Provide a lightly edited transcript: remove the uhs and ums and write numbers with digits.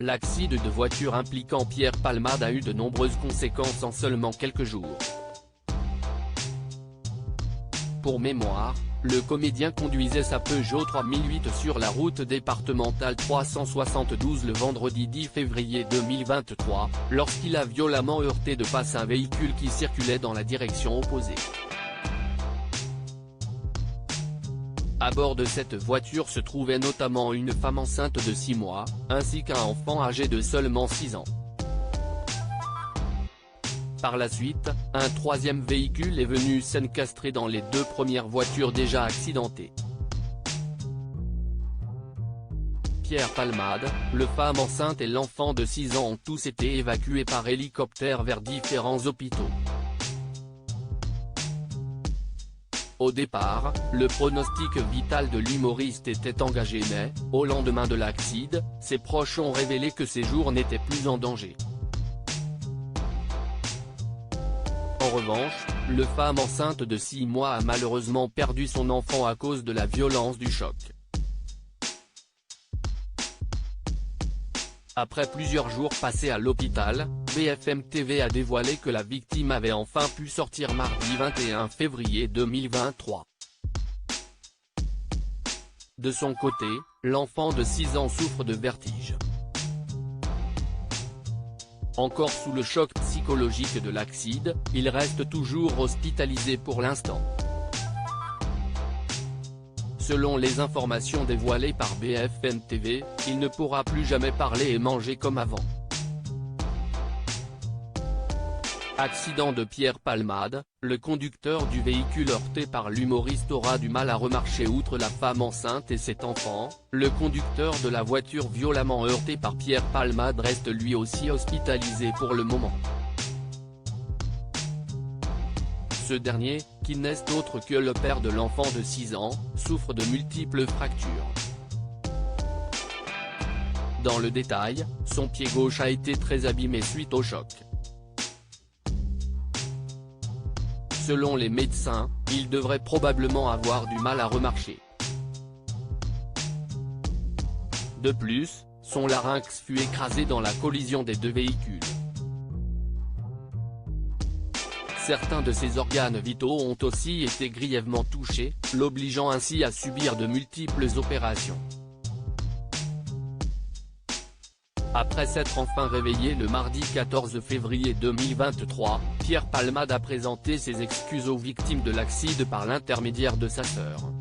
L'accident de voiture impliquant Pierre Palmade a eu de nombreuses conséquences en seulement quelques jours. Pour mémoire, le comédien conduisait sa Peugeot 3008 sur la route départementale 372 le vendredi 10 février 2023, lorsqu'il a violemment heurté de face un véhicule qui circulait dans la direction opposée. À bord de cette voiture se trouvait notamment une femme enceinte de 6 mois, ainsi qu'un enfant âgé de seulement 6 ans. Par la suite, un troisième véhicule est venu s'encastrer dans les deux premières voitures déjà accidentées. Pierre Palmade, le femme enceinte et l'enfant de 6 ans ont tous été évacués par hélicoptère vers différents hôpitaux. Au départ, le pronostic vital de l'humoriste était engagé mais, au lendemain de l'accident, ses proches ont révélé que ses jours n'étaient plus en danger. En revanche, le femme enceinte de 6 mois a malheureusement perdu son enfant à cause de la violence du choc. Après plusieurs jours passés à l'hôpital, BFM TV a dévoilé que la victime avait enfin pu sortir mardi 21 février 2023. De son côté, l'enfant de 6 ans souffre de vertige. Encore sous le choc psychologique de l'accident, il reste toujours hospitalisé pour l'instant. Selon les informations dévoilées par BFM TV, il ne pourra plus jamais parler et manger comme avant. Accident de Pierre Palmade, le conducteur du véhicule heurté par l'humoriste aura du mal à remarcher outre la femme enceinte et cet enfant, le conducteur de la voiture violemment heurtée par Pierre Palmade reste lui aussi hospitalisé pour le moment. Ce dernier, qui n'est autre que le père de l'enfant de 6 ans, souffre de multiples fractures. Dans le détail, son pied gauche a été très abîmé suite au choc. Selon les médecins, il devrait probablement avoir du mal à remarcher. De plus, son larynx fut écrasé dans la collision des deux véhicules. Certains de ses organes vitaux ont aussi été grièvement touchés, l'obligeant ainsi à subir de multiples opérations. Après s'être enfin réveillé le mardi 14 février 2023, Pierre Palmade a présenté ses excuses aux victimes de l'accident par l'intermédiaire de sa sœur.